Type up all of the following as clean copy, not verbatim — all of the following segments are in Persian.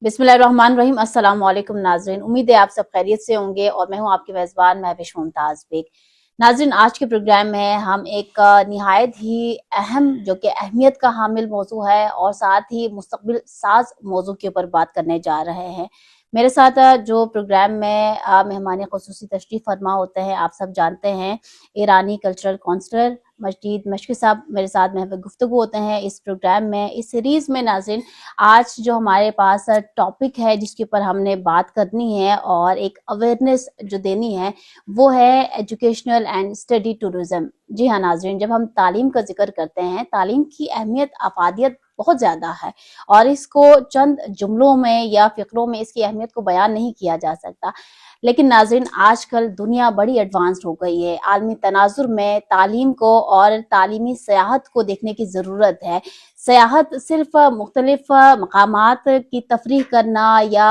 बिस्मिल्लाहिर्रहमानिर्रहीम। अस्सलाम वालेकुम नाज़रीन, उम्मीद है आप सब खैरियत से होंगे और मैं हूं आपकी मेज़बान महविश मुमताज़ बेग। नाज़रीन, आज के प्रोग्राम में हम एक निहायत ही अहम जो कि अहमियत का हामिल मौजू है और साथ ही मुस्तक़बिल साज मौजू के ऊपर बात करने जा रहे हैं। मेरे साथ जो प्रोग्राम में मेहमान ख़ुसूसी तशरीफ़ फरमा होते हैं, आप सब जानते हैं, ईरानी कल्चरल काउंसलर मजीद मशकी साहब मेरे साथ महफ़िल गुफ्तगू होते हैं इस प्रोग्राम में। इस सीरीज़ में नाज़रीन, आज जो हमारे पास टॉपिक है जिसके ऊपर हमने बात करनी है और एक अवेयरनेस जो देनी है, वो है एजुकेशनल एंड स्टडी टूरिज्म। जी हाँ नाज़रीन, जब हम तालीम का जिक्र करते हैं, तालीम की अहमियत अफादियत बहुत ज़्यादा है और इसको चंद जुमलों में या फ़िक्रों में इसकी अहमियत को बयान नहीं किया जा सकता। लेकिन नाज़रीन, आजकल दुनिया बड़ी एडवांस्ड हो गई है। आलमी तनाजुर में तालीम को और तालीमी सयाहत को देखने की ज़रूरत है। सयाहत सिर्फ मुख्तलिफ मकामात की तफरीह करना या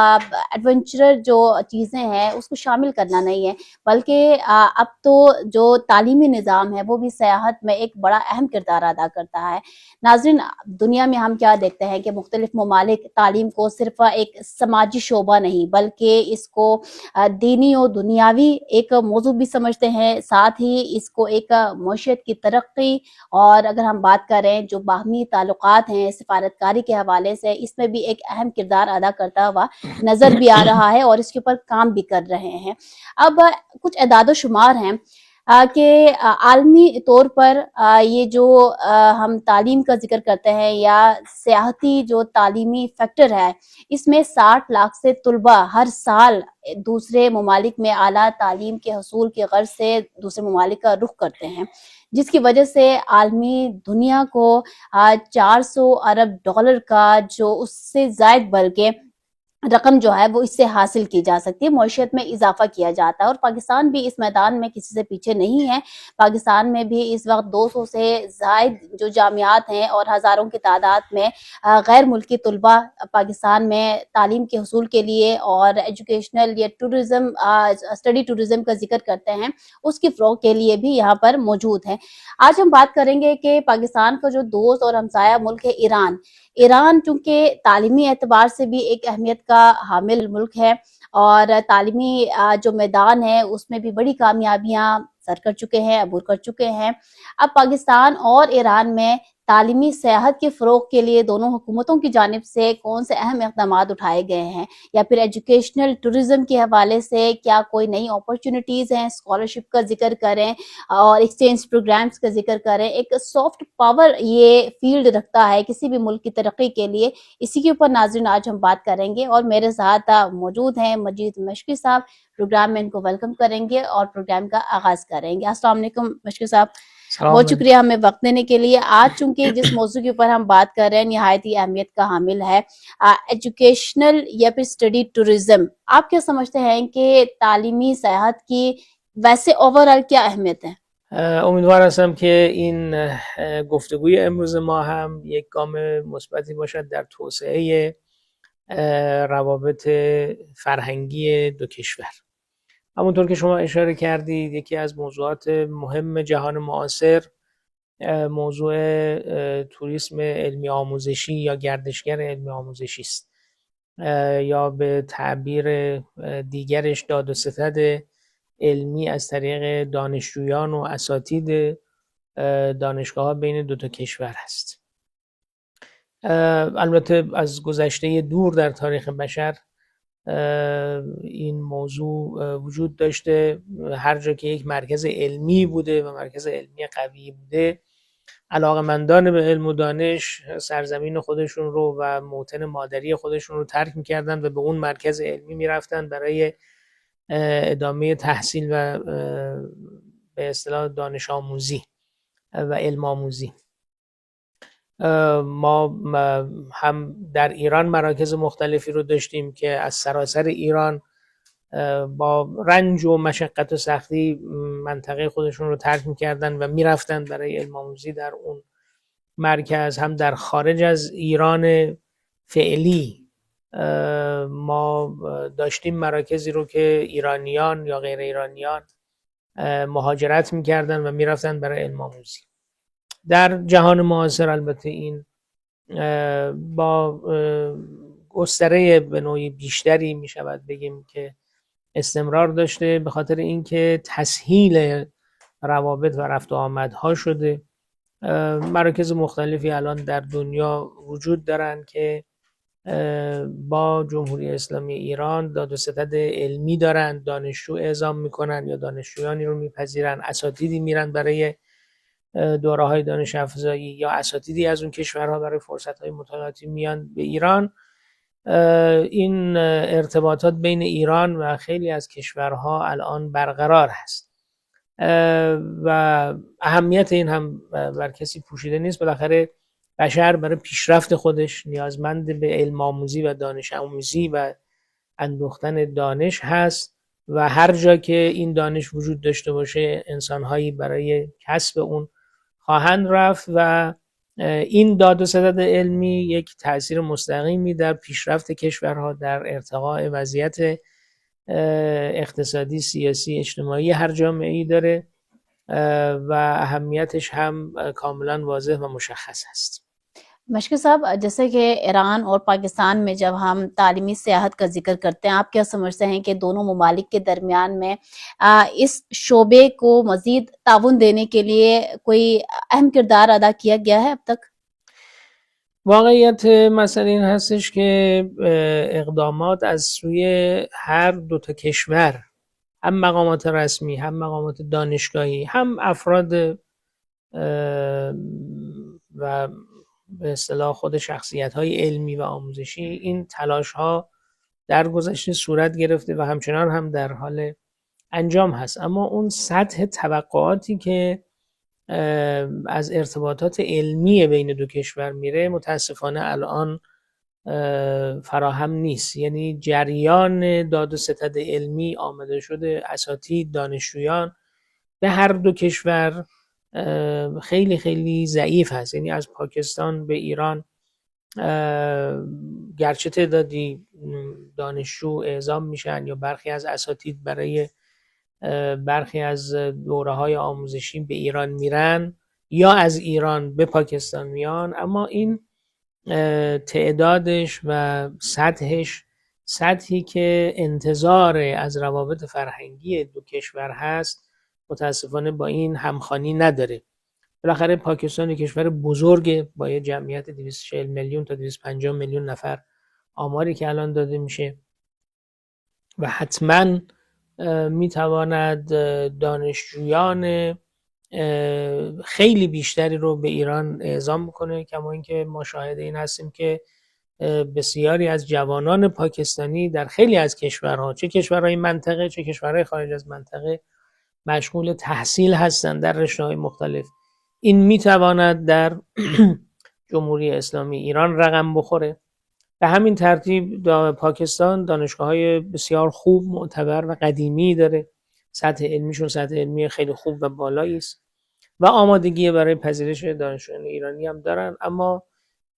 एडवेंचरर जो चीज़ें हैं उसको शामिल करना नहीं है, बल्कि अब तो जो तालीमी निज़ाम है वो भी सयाहत में एक बड़ा अहम किरदार अदा करता है। नाज़रीन, दुनिया में हम क्या देखते हैं कि मुख्तलिफ ममालिक तालीम को सिर्फ एक समाजी शोबा नहीं बल्कि इसको दीनी और दुनियावी एक मौजू भी समझते हैं, साथ ही इसको एक मईशत की तरक्की और अगर हम बात करें जो बाहमी ताल्लुकात हैं सिफारतकारी के हवाले से, इसमें भी एक अहम किरदार अदा करता हुआ नजर भी आ रहा है और इसके ऊपर काम भी कर रहे हैं। अब कुछ एदाद शुमार हैं कि आलमी तौर पर ये जो हम तालीम का जिक्र करते हैं या सियाहती जो तालीमी फैक्टर है, इसमें 60 लाख से तुलबा हर साल दूसरे ममालिक में आला तालीम के हसूल के गर्ज से दूसरे ममालिक का रुख करते हैं, जिसकी वजह से आलमी दुनिया को 400 अरब डॉलर का जो उससे जायद बल्कि रकम जो है वो इससे हासिल की जा सकती है, मईशत में इजाफा किया जाता है। और पाकिस्तान भी इस मैदान में किसी से पीछे नहीं है। पाकिस्तान में भी इस वक्त 200 से जायद जो जामियात हैं और हज़ारों की तादाद में गैर मुल्की तुलबा पाकिस्तान में तालीम के हसूल के लिए और एजुकेशनल या टूरिज़म स्टडी टूरिज़म का जिक्र करते हैं, उसकी फ़रोग़ के लिए भी यहाँ पर मौजूद है। आज हम बात करेंगे कि पाकिस्तान का जो दोस्त और हमसाया मुल्क है ईरान चूँकि तालीमी एतबार से भी एक अहमियत का हामिल मुल्क है और तालीमी जो मैदान है उसमें भी बड़ी कामयाबियां सर कर चुके हैं, अबूर कर चुके हैं। अब पाकिस्तान और ईरान में तालीमी सेहत के फ़रोग़ के लिए दोनों हुकूमतों की जानिब से कौन से अहम इक़दामात उठाए गए हैं या फिर एजुकेशनल टूरिज़्म के हवाले से क्या कोई नई अपॉर्चुनिटीज़ हैं, स्कॉलरशिप का जिक्र करें और एक्सचेंज प्रोग्राम्स का जिक्र करें। एक सॉफ्ट पावर ये फील्ड रखता है किसी भी मुल्क की तरक्की के लिए। इसी के ऊपर नाज़रीन आज हम बात करेंगे और मेरे साथ मौजूद हैं मजीद मशकी साहब। प्रोग्राम में इनको वेलकम करेंगे और प्रोग्राम का आगाज़ करेंगे। अस्सलाम वालेकुम मशकी साहब, बहुत शुक्रिया हमें वक्त देने के लिए। आज चूंकि जिस मौजू के ऊपर हम बात कर रहे हैं निहायत ही अहमियत का हामिल है एजुकेशनल या फिर स्टडी टूरिज्म, आप क्या समझते हैं कि तालीमी सयाहत की वैसे ओवरऑल क्या अहमियत है؟ امیدوار هستم که این گفتگوی امروز ما هم یک گام مثبتی باشد در توسعه روابط فرهنگی دو کشور. همونطور که شما اشاره کردید یکی از موضوعات مهم جهان معاصر موضوع توریسم علمی آموزشی یا گردشگر علمی آموزشی است یا به تعبیر دیگرش داد و ستد علمی از طریق دانشجویان و اساتید دانشگاه‌ها بین دو تا کشور هست. البته از گذشته دور در تاریخ بشر این موضوع وجود داشته. هر جا که یک مرکز علمی بوده و مرکز علمی قوی بوده، علاقمندان به علم و دانش سرزمین خودشون رو و موطن مادری خودشون رو ترک می‌کردن و به اون مرکز علمی می‌رفتن برای ادامه تحصیل و به اصطلاح دانش آموزی و علم آموزی. ما هم در ایران مراکز مختلفی رو داشتیم که از سراسر ایران با رنج و مشقت و سختی منطقه خودشون رو ترک می‌کردن و می‌رفتن برای علم آموزی در اون مرکز. هم در خارج از ایران فعلی ما داشتیم مراکزی رو که ایرانیان یا غیر ایرانیان مهاجرت میکردن و میرفتن برای علم آموزی. در جهان معاصر البته این با گستره به نوعی بیشتری می شود بگیم که استمرار داشته، به خاطر اینکه تسهیل روابط و رفت و آمدها شده. مراکز مختلفی الان در دنیا وجود دارن که با جمهوری اسلامی ایران داد و ستد علمی دارن، دانشجو اعزام میکنن یا دانشجویانی رو میپذیرن، اساتیدی میرن برای دوره‌های دانش افزایی یا اساتیدی از اون کشورها برای فرصت‌های مطالعاتی میان به ایران. این ارتباطات بین ایران و خیلی از کشورها الان برقرار هست و اهمیت این هم بر کسی پوشیده نیست. بالاخره بشر برای پیشرفت خودش نیازمند به علم آموزی و دانش آموزی و اندوختن دانش هست و هر جا که این دانش وجود داشته باشه انسانهایی برای کسب اون خواهند رفت و این داد و ستد علمی یک تأثیر مستقیمی در پیشرفت کشورها، در ارتقاء وضعیت اقتصادی، سیاسی، اجتماعی هر جامعه‌ای داره و اهمیتش هم کاملا واضح و مشخص است. मशकी साहब, जैसे कि ईरान और पाकिस्तान में जब हम तालीमी सियाहत का जिक्र करते हैं, आप क्या समझते हैं कि दोनों ममालिक के दरमियान में इस शोबे को मजीद ताउन देने के लिए कोई अहम किरदार अदा किया गया है अब तक؟ واقعیت مسئله این هستش که اقدامات از سوی هر دو تا کشور، هم مقامات رسمی، هم مقامات دانشگاهی، هم افراد و به اصطلاح خود شخصیت‌های علمی و آموزشی، این تلاش‌ها در گذشته صورت گرفته و همچنان هم در حال انجام هست. اما اون سطح توقعاتی که از ارتباطات علمی بین دو کشور میره متاسفانه الان فراهم نیست. یعنی جریان داد و ستد علمی آمده شده، اساتید، دانشجویان به هر دو کشور خیلی خیلی ضعیف هست. یعنی از پاکستان به ایران گرچه تعدادی دانشجو اعزام میشن یا برخی از اساتید برای برخی از دوره‌های آموزشی به ایران میرن یا از ایران به پاکستان میان، اما این تعدادش و سطحش سطحی که انتظار از روابط فرهنگی دو کشور هست متاسفانه با این همخوانی نداره. بالاخره پاکستان یک کشور بزرگه با یه جمعیت 240 میلیون تا 250 میلیون نفر، آماری که الان داده میشه، و حتما میتواند دانشجویان خیلی بیشتری رو به ایران اعزام کنه. کما اینکه ما شاهد این هستیم که بسیاری از جوانان پاکستانی در خیلی از کشورها، چه کشورهای منطقه چه کشورهای خارج از منطقه، مشغول تحصیل هستند در رشته‌های مختلف. این میتواند در جمهوری اسلامی ایران رقم بخوره. به همین ترتیب پاکستان دانشگاه‌های بسیار خوب، معتبر و قدیمی داره. سطح علمیشون سطح علمی خیلی خوب و بالایی است و آمادگی برای پذیرش دانشجویان ایرانی هم دارن. اما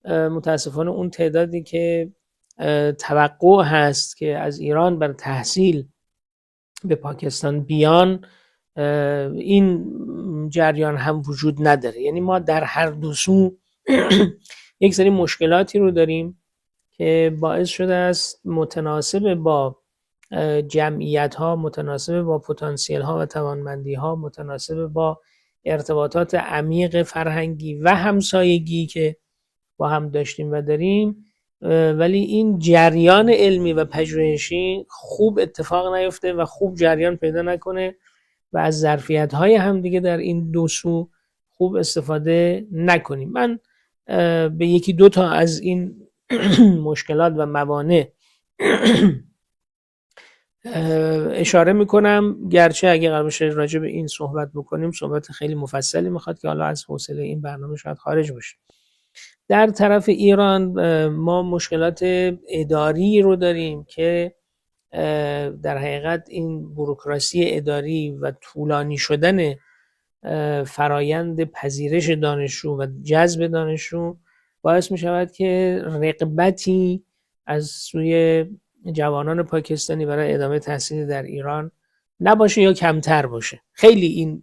متاسفانه اون تعدادی که توقع هست که از ایران برای تحصیل به پاکستان بیان، این جریان هم وجود نداره. یعنی ما در هر دو سو یک سری مشکلاتی رو داریم که باعث شده است متناسب با جمعیت ها، متناسب با پتانسیل ها و توانمندی ها، متناسب با ارتباطات عمیق فرهنگی و همسایگی که با هم داشتیم و داریم، ولی این جریان علمی و پژوهشی خوب اتفاق نیفته و خوب جریان پیدا نکنه و از ظرفیت های هم دیگه در این دو سو خوب استفاده نکنیم. من به یکی دو تا از این مشکلات و موانع اشاره میکنم، گرچه اگه قرار باشه راجع به این صحبت بکنیم صحبت خیلی مفصلی میخواد که حالا از حوصله این برنامه شاید خارج باشه. در طرف ایران ما مشکلات اداری رو داریم که در حقیقت این بوروکراسی اداری و طولانی شدن فرایند پذیرش دانشجو و جذب دانشجو باعث می شود که رغبتی از سوی جوانان پاکستانی برای ادامه تحصیل در ایران نباشه یا کمتر باشه. خیلی این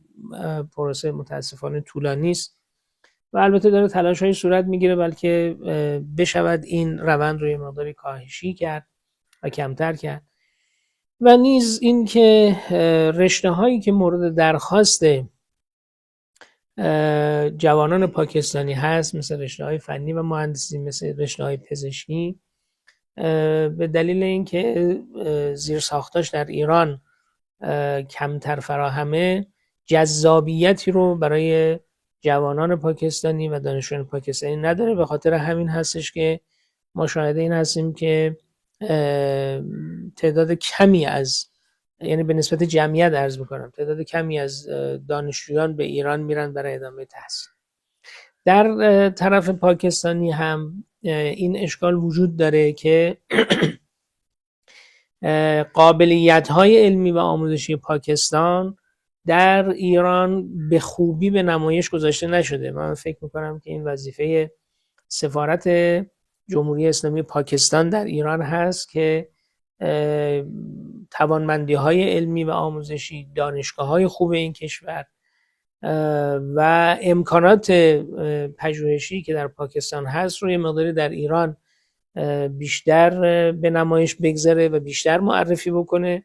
پروسه متاسفانه طولانی است و البته داره تلاش‌های صورت میگیره بلکه بشود این روند رو یه مقداری کاهشی کرد و کمتر کرد. و نیز این که رشته‌هایی که مورد درخواست جوانان پاکستانی هست، مثل رشته‌های فنی و مهندسی، مثل رشته‌های پزشکی، به دلیل اینکه زیرساختاش در ایران کمتر فراهمه، جذابیتی رو برای جوانان پاکستانی و دانشجویان پاکستانی نداره. به خاطر همین هستش که ما شاهد این هستیم که تعداد کمی از، یعنی به نسبت جمعیت عرض میکنم، تعداد کمی از دانشجویان به ایران میرن برای ادامه تحصیل. در طرف پاکستانی هم این اشکال وجود داره که قابلیت‌های علمی و آموزشی پاکستان در ایران به خوبی به نمایش گذاشته نشده. من فکر میکنم که این وظیفه سفارت جمهوری اسلامی پاکستان در ایران هست که توانمندی‌های علمی و آموزشی، دانشگاه‌های خوب این کشور و امکانات پژوهشی که در پاکستان هست رو یه مقداری در ایران بیشتر به نمایش بگذاره و بیشتر معرفی بکنه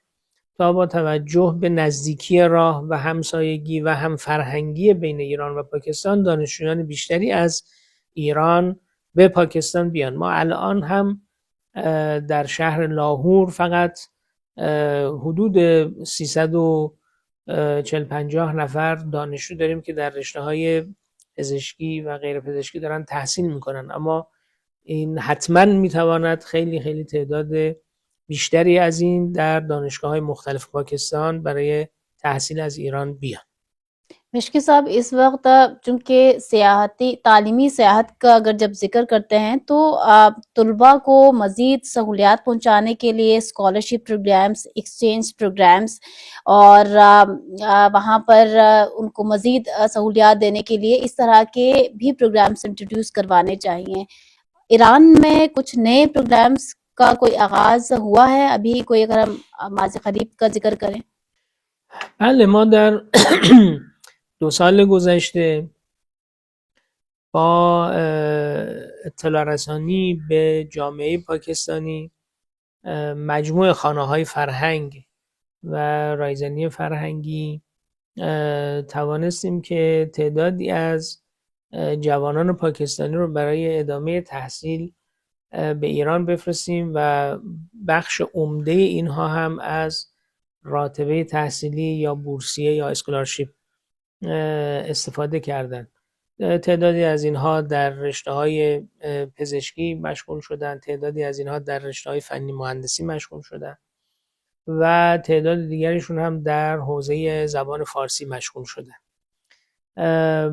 تا با توجه به نزدیکی راه و همسایگی و هم فرهنگی بین ایران و پاکستان دانشجویان بیشتری از ایران به پاکستان بیان. ما الان هم در شهر لاهور فقط حدود 340-50 نفر دانشجو داریم که در رشته‌های پزشکی و غیر پزشکی دارن تحصیل میکنن، اما این حتما میتواند خیلی خیلی تعداد بیشتری از این در دانشگاه‌های مختلف پاکستان برای تحصیل از ایران بیان. मिश्की साहब, इस वक्त चूंकि सियाहती तालीमी सियाहत का अगर जब जिक्र करते हैं तो तलबा को मज़ीद सहूलियात पहुंचाने के लिए स्कॉलरशिप प्रोग्राम्स, एक्सचेंज प्रोग्राम्स और वहाँ पर उनको मज़ीद सहूलियात देने के लिए इस तरह के भी प्रोग्राम्स इंट्रोड्यूस करवाने चाहिए. ईरान में कुछ नए प्रोग्राम्स का कोई आगाज हुआ है अभी? कोई अगर हम माज़ी करीब का जिक्र करें. بله، ما در 2 سال گذشته با اطلاع رسانی به جامعه پاکستانی مجموع خانه‌های فرهنگ و رایزنی فرهنگی توانستیم که تعدادی از جوانان پاکستانی رو برای ادامه تحصیل به ایران بفرستیم و بخش عمده اینها هم از راتبه تحصیلی یا بورسیه یا اسکولارشیپ استفاده کردند. تعدادی از اینها در رشته‌های پزشکی مشغول شدند، تعدادی از اینها در رشته‌های فنی مهندسی مشغول شدند و تعداد دیگریشون هم در حوزه زبان فارسی مشغول شدند.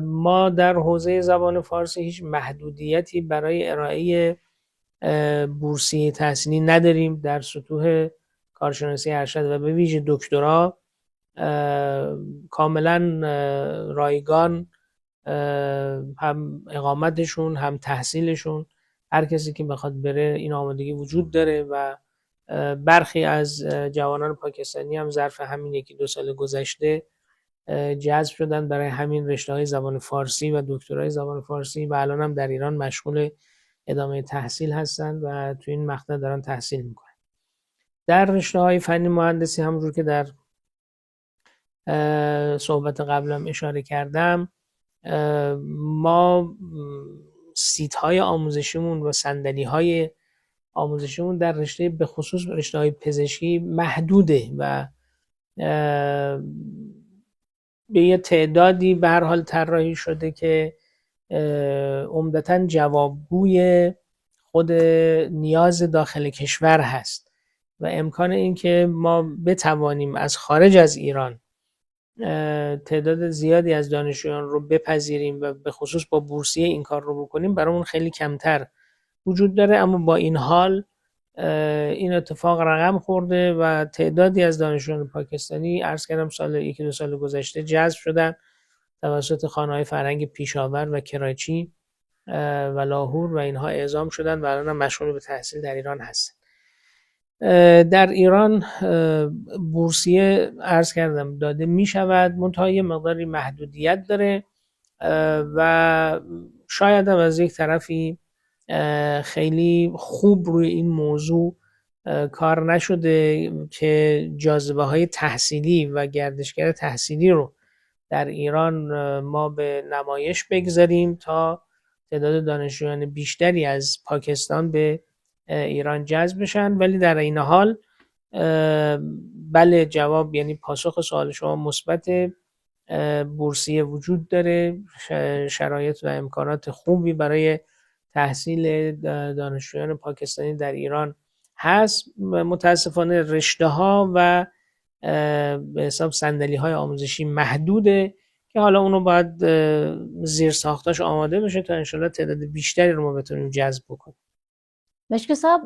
ما در حوزه زبان فارسی هیچ محدودیتی برای ارائه بورسیه تحصیلی نداریم. در سطوح کارشناسی ارشد و به ویژه دکترا کاملا رایگان هم اقامتشون هم تحصیلشون، هر کسی که بخواد بره این آمادگی وجود داره و برخی از جوانان پاکستانی هم ظرف همین 1-2 سال گذشته جذب شدن برای همین رشته‌های زبان فارسی و دکترای زبان فارسی و الان هم در ایران مشغول ادامه تحصیل هستند و تو این مقطع دارن تحصیل میکنن. در رشته‌های فنی مهندسی همونجور که در صحبت قبلم اشاره کردم، ما سیت‌های آموزشیمون و صندلی‌های آموزشیمون در رشته به خصوص رشته‌های پزشکی محدوده و به یه تعدادی به هر حال طراحی شده که عمدتاً جوابگوی خود نیاز داخل کشور هست و امکان این که ما بتوانیم از خارج از ایران تعداد زیادی از دانشجویان رو بپذیریم و به خصوص با بورسیه این کار رو بکنیم برامون خیلی کمتر وجود داره. اما با این حال این اتفاق رقم خورده و تعدادی از دانشجویان پاکستانی عرض کردم سال 1-2 سال گذشته جذب شدن توسط خانه‌های فرهنگ پیشاور و کراچی و لاهور و اینها اعزام شدن و الان مشغول به تحصیل در ایران هستن. در ایران بورسیه عرض کردم داده می شود، منتها یه مقداری محدودیت داره و شاید هم از یک طرفی خیلی خوب روی این موضوع کار نشده که جاذبه های تحصیلی و گردشگر تحصیلی رو در ایران ما به نمایش بگذاریم تا تعداد دانشجویان بیشتری از پاکستان به ایران جذب بشن. ولی در این حال بله، جواب یعنی پاسخ سوال شما مثبت. بورسیه وجود داره، شرایط و امکانات خوبی برای تحصیل دانشجویان پاکستانی در ایران هست. متاسفانه رشته ها و به حساب صندلی های آموزشی محدوده که حالا اونو باید زیر ساختاش آماده بشه تا انشالله تعداد بیشتری رو ما بتونیم جذب بکنیم. मशक साहब,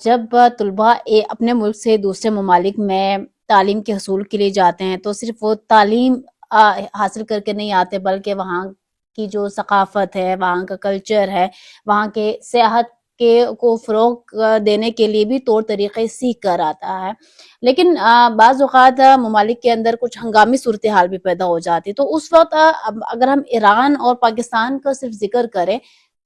जब तलबा अपने मुल्क से दूसरे ममालिक में तालीम के हसूल के लिए जाते हैं तो सिर्फ वो तालीम हासिल करके नहीं आते, बल्कि वहाँ की जो सकाफत है, वहाँ का कल्चर है, वहाँ के सियाहत के को फ़रोग देने के लिए भी तौर तरीक़े सीख कर आता है। लेकिन बाज़ औक़ात ममालिक के अंदर कुछ हंगामी सूरत हाल भी पैदा हो जाती है। तो उस वक्त अगर हम ईरान और पाकिस्तान का सिर्फ जिक्र करें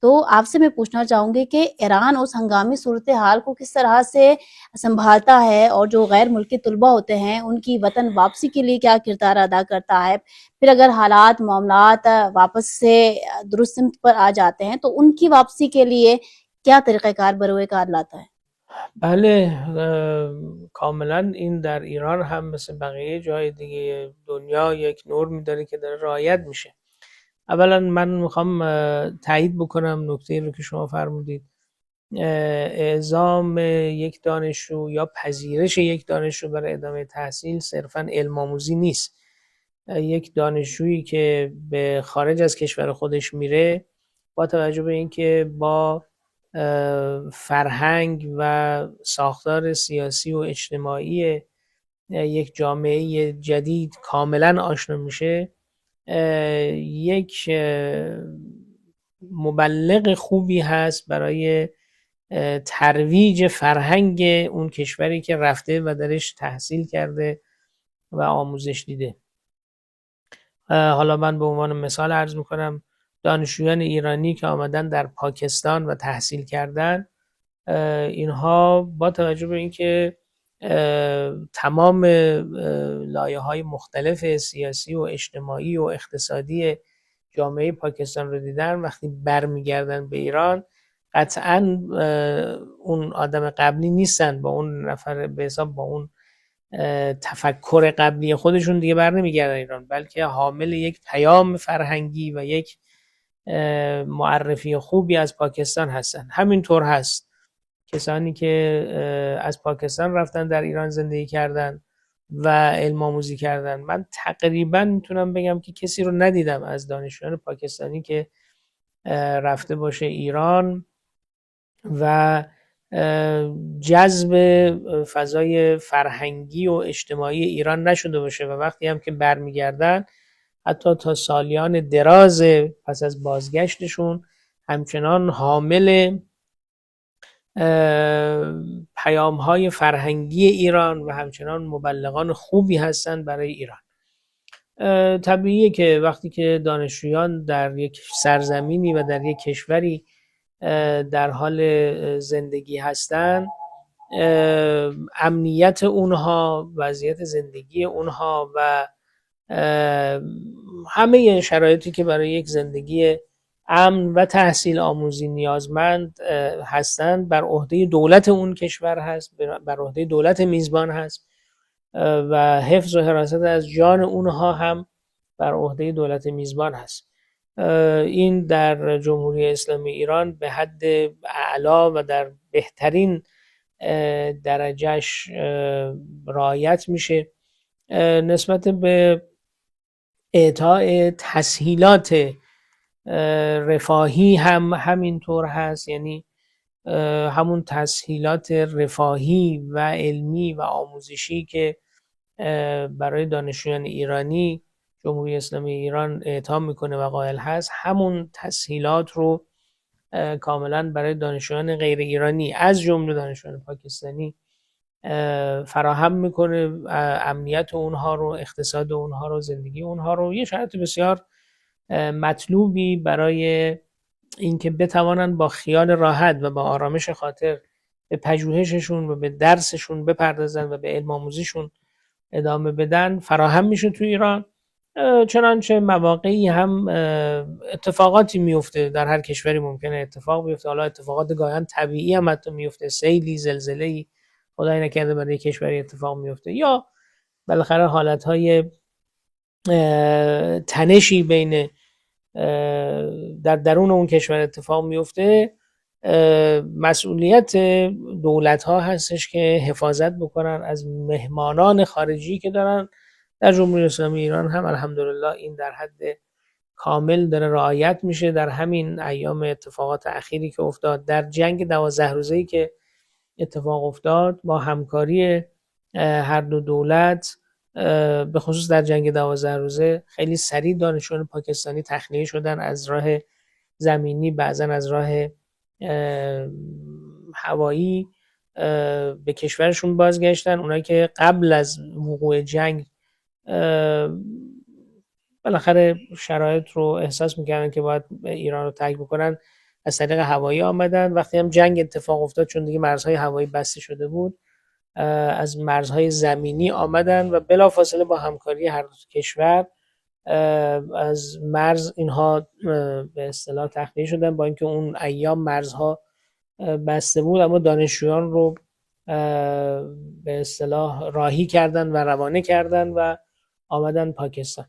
तो आपसे मैं पूछना चाहूंगी कि ईरान उस हंगामी सूरत हाल को किस तरह से संभालता है और जो गैर मुल्की तलबा होते हैं उनकी वतन वापसी के लिए क्या किरदार अदा करता है। फिर अगर हालात मामलात वापस से दुरुस्त सिमत पर आ जाते हैं तो उनकी वापसी के लिए क्या तरीक़ाकार बरोए कार लाता है। بله، کاملا این در ایران هم مثل بقیه جای دیگه دنیا یک نرمی داره که داره رعایت میشه. اولا من میخوام تایید بکنم نکته رو که شما فرمودید. اعزام یک دانشجو یا پذیرش یک دانشجو برای ادامه تحصیل صرفا علم آموزی نیست. یک دانشجویی که به خارج از کشور خودش میره با توجه به اینکه با فرهنگ و ساختار سیاسی و اجتماعی یک جامعه جدید کاملا آشنا میشه، یک مبلغ خوبی هست برای ترویج فرهنگ اون کشوری که رفته و درش تحصیل کرده و آموزش دیده. حالا من به عنوان مثال عرض میکنم دانشجویان ایرانی که آمدن در پاکستان و تحصیل کردن، اینها با توجه به اینکه تمام لایه‌های مختلف سیاسی و اجتماعی و اقتصادی جامعه پاکستان رو دیدن، وقتی برمیگردن به ایران قطعاً اون آدم قبلی نیستن، با اون نفر به حساب با اون تفکر قبلی خودشون دیگه بر نمیگردن ایران، بلکه حامل یک پیام فرهنگی و یک معرفی خوبی از پاکستان هستن. همینطور هست کسانی که از پاکستان رفتن در ایران زندگی کردن و علم آموزی کردن. من تقریبا میتونم بگم که کسی رو ندیدم از دانشجویان پاکستانی که رفته باشه ایران و جذب فضای فرهنگی و اجتماعی ایران نشده باشه و وقتی هم که برمیگردن حتی تا سالیان دراز پس از بازگشتشون همچنان حامل پیام‌های فرهنگی ایران و همچنان مبلغان خوبی هستند برای ایران. طبیعیه که وقتی که دانشجویان در یک سرزمینی و در یک کشوری در حال زندگی هستند، امنیت اونها، وضعیت زندگی اونها و همه شرایطی که برای یک زندگی امن و تحصیل آموزی نیازمند هستند بر عهده دولت اون کشور هست، بر عهده دولت میزبان هست و حفظ و حراست از جان اونها هم بر عهده دولت میزبان هست. این در جمهوری اسلامی ایران به حد اعلا و در بهترین درجهش رعایت میشه. نسبت به اعطاء تسهیلات رفاهی هم همینطور هست، یعنی همون تسهیلات رفاهی و علمی و آموزشی که برای دانشجویان ایرانی جمهوری اسلامی ایران اعطا میکنه و قائل هست، همون تسهیلات رو کاملا برای دانشجویان غیر ایرانی از جمله دانشجویان پاکستانی فراهم میکنه. امنیت اونها رو، اقتصاد اونها رو، زندگی اونها رو، یه شرط بسیار مطلوبی برای اینکه بتوانند با خیال راحت و با آرامش خاطر به پژوهششون و به درسشون بپردازن و به علم آموزیشون ادامه بدن فراهم میشه تو ایران. چنانچه مواقعی هم اتفاقاتی میفته، در هر کشوری ممکنه اتفاق بیفته، حالا اتفاقات گاهن طبیعی هم حتی میفته، سیلی، زلزله‌ای خدای نکرده برای کشوری اتفاق میفته، یا بالاخره حالتهای تنشی بین در درون اون کشور اتفاق میفته. مسئولیت دولت ها هستش که حفاظت بکنن از مهمانان خارجی که دارن. در جمهوری اسلامی ایران هم الحمدلله این در حد کامل داره رعایت میشه. در همین ایام اتفاقات اخیری که افتاد، در جنگ 12 روزه‌ای که اتفاق افتاد، با همکاری هر دو دولت، به خصوص در جنگ 12 روزه خیلی سریع دانشجویان پاکستانی تخلیه شدن، از راه زمینی، بعضا از راه هوایی به کشورشون بازگشتن. اونایی که قبل از وقوع جنگ بالاخره شرایط رو احساس میکردن که باید ایران رو ترک بکنن، از طریق هوایی آمدن. وقتی هم جنگ اتفاق افتاد، چون دیگه مرزهای هوایی بسته شده بود، از مرزهای زمینی آمدن و بلافاصله با همکاری هر دو کشور از مرز اینها به اصطلاح تخلیه شدن. با اینکه اون ایام مرزها بسته بود، اما دانشجویان رو به اصطلاح راهی کردن و روانه کردن و آمدن پاکستان.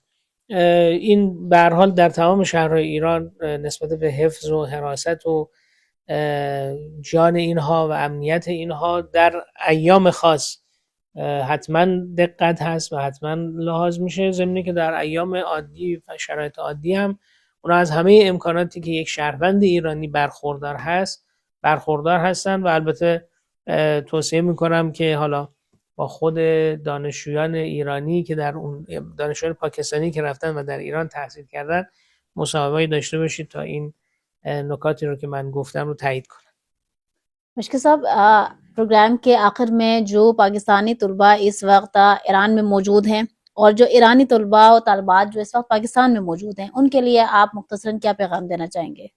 این به هر حال در تمام شهرهای ایران نسبت به حفظ و حراست و جان اینها و امنیت اینها در ایام خاص حتما دقت هست و حتما لحاظ میشه، ضمن که در ایام عادی و شرایط عادی هم اونا از همه امکاناتی که یک شهروند ایرانی برخوردار هستن. و البته توصیه میکنم که حالا با خود دانشجویان ایرانی که در اون دانشجویان پاکستانی که رفتن و در ایران تحصیل کردن مصاحبه‌ای داشته باشید تا این نکاتی رو که من گفتم رو تایید کنم. مشکل साहब, प्रोग्राम के आखिर में जो पाकिस्तानी तलबा इस वक्त ईरान में मौजूद हैं और जो ईरानी तलबा और तलबात जो इस वक्त पाकिस्तान में मौजूद हैं, उनके लिए आप मुख्तसरन क्या पैगाम देना चाहेंगे?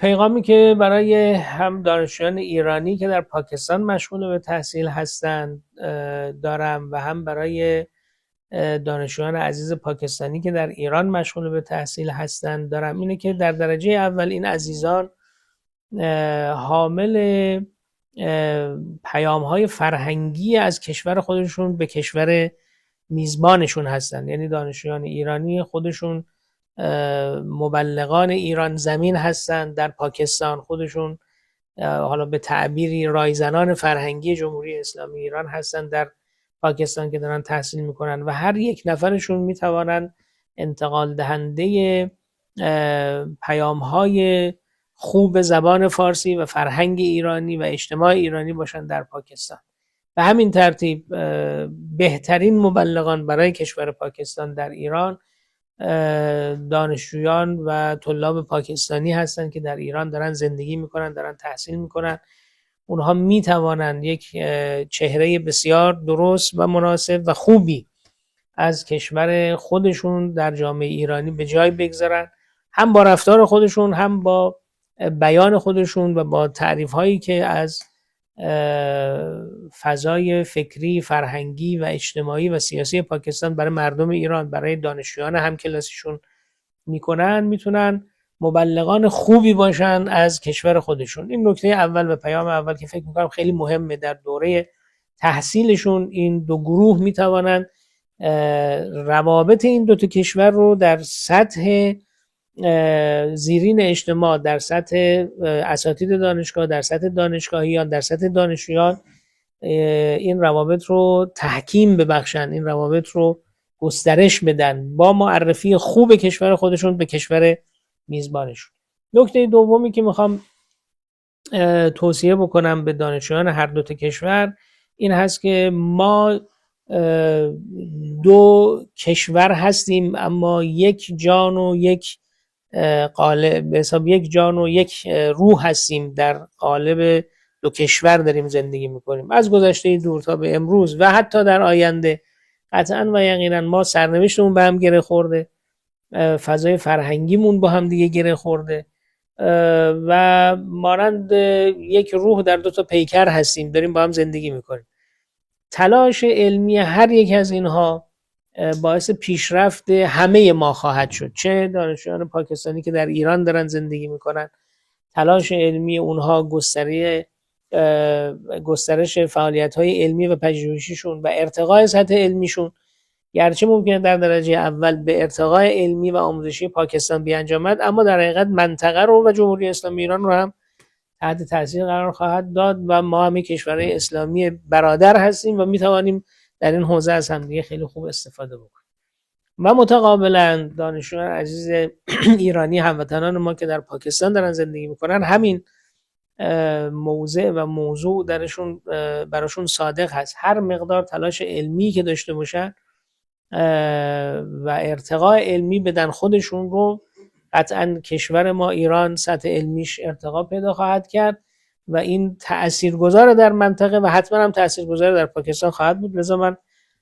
پیغامی که برای هم دانشجویان ایرانی که در پاکستان مشغول به تحصیل هستند دارم و هم برای دانشجویان عزیز پاکستانی که در ایران مشغول به تحصیل هستند دارم اینه که در درجه اول این عزیزان حامل پیام‌های فرهنگی از کشور خودشون به کشور میزبانشون هستند. یعنی دانشجویان ایرانی خودشون مبلغان ایران زمین هستند در پاکستان، خودشون حالا به تعبیری رایزنان فرهنگی جمهوری اسلامی ایران هستند در پاکستان که دارن تحصیل میکنن و هر یک نفرشون میتوانند انتقال دهنده پیام‌های خوب زبان فارسی و فرهنگ ایرانی و اجتماع ایرانی باشن در پاکستان. به همین ترتیب بهترین مبلغان برای کشور پاکستان در ایران دانشجویان و طلاب پاکستانی هستند که در ایران دارن زندگی میکنن، دارن تحصیل میکنن. اونها میتوانند یک چهره بسیار درست و مناسب و خوبی از کشور خودشون در جامعه ایرانی به جای بگذارن، هم با رفتار خودشون، هم با بیان خودشون و با تعریف هایی که از فضای فکری، فرهنگی و اجتماعی و سیاسی پاکستان برای مردم ایران، برای دانشجویان همکلاسیشون میکنن، میتونن مبلغان خوبی باشن از کشور خودشون. این نکته اول و پیام اول که فکر میکنم خیلی مهمه. در دوره تحصیلشون این دو گروه میتوانن روابط این دو تا کشور رو در سطح زیرین اجتماع، در سطح اساتید دانشگاه، در سطح دانشگاهیان، در سطح دانشجویان این روابط رو تحکیم ببخشن، این روابط رو گسترش بدن با معرفی خوب کشور خودشون به کشور میزبانشون. نکته دومی که میخوام توصیه بکنم به دانشجویان هر دو تا کشور این هست که ما دو کشور هستیم اما یک جان و یک قالب، به حساب یک جان و یک روح هستیم. در قالب دو کشور داریم زندگی میکنیم از گذشته دور تا به امروز و حتی در آینده. قطعا و یقینا ما سرنوشتمون به هم گره خورده فضای فرهنگیمون با هم دیگه گره خورده و مانند یک روح در دو تا پیکر هستیم، داریم با هم زندگی میکنیم. تلاش علمی هر یک از اینها باعث پیشرفت همه ما خواهد شد، چه دانشجویان پاکستانی که در ایران دارن زندگی میکنن، تلاش علمی اونها گسترش فعالیت‌های علمی و پژوهشیشون و ارتقای سطح علمیشون، گرچه ممکنه در درجه اول به ارتقای علمی و آموزشی پاکستان بیانجامد، اما در حقیقت منطقه رو و جمهوری اسلامی ایران رو هم تحت تاثیر قرار خواهد داد و ما هم کشورهای اسلامی برادر هستیم و میتوانیم در این حوزه از همدیگه خیلی خوب استفاده بکنیم. و متقابلا دانشجویان عزیز ایرانی هموطنان ما که در پاکستان دارن زندگی میکنن، همین موضع و موضوع براشون صادق هست. هر مقدار تلاش علمی که داشته باشن و ارتقاء علمی بدن خودشون رو، قطعا کشور ما ایران سطح علمیش ارتقا پیدا خواهد کرد و این تاثیرگذار در منطقه و حتما هم تاثیرگذار در پاکستان خواهد بود. لذا من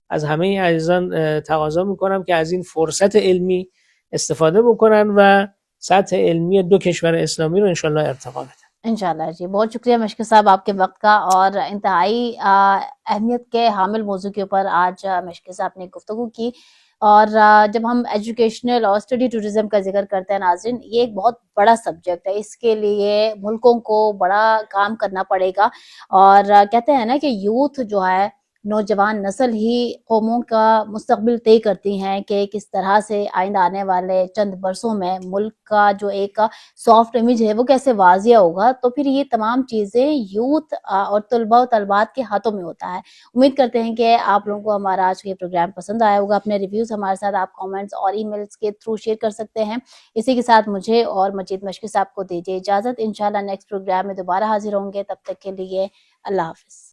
از همه عزیزان تقاضا میکنم که از این فرصت علمی استفاده بکنن و سطح علمی دو کشور اسلامی رو انشالله ارتقا بدن. इंशाल्लाह जी। बहुत शुक्रिया मशकी साहब आपके वक्त का, और इंतहाई अहमियत के हामिल मौजू के ऊपर आज मशकी साहब ने गुफ्तगू की। और जब हम एजुकेशनल और स्टडी टूरिज्म का जिक्र करते हैं नाज़रीन, ये एक बहुत बड़ा सब्जेक्ट है, इसके लिए मुल्कों को बड़ा काम करना पड़ेगा। और कहते हैं ना कि यूथ जो है, नौजवान नस्ल ही कौमों का मुस्तकबिल तय करती हैं कि किस तरह से आइंदा आने वाले चंद बरसों में मुल्क का जो एक सॉफ्ट इमेज है वो कैसे वाजिया होगा। तो फिर ये तमाम चीज़ें यूथ और तलबा और तलबात के हाथों में होता है। उम्मीद करते हैं कि आप लोगों को हमारा आज का प्रोग्राम पसंद आया होगा। अपने रिव्यूज़ हमारे साथ आप कमेंट्स और ईमेल्स के थ्रू शेयर कर सकते हैं। इसी के साथ मुझे और मजीद मशकी साहब को दीजिए इजाज़त। इंशाल्लाह नेक्स्ट प्रोग्राम में दोबारा हाजिर होंगे, तब तक के लिए अल्लाह हाफ़िज़।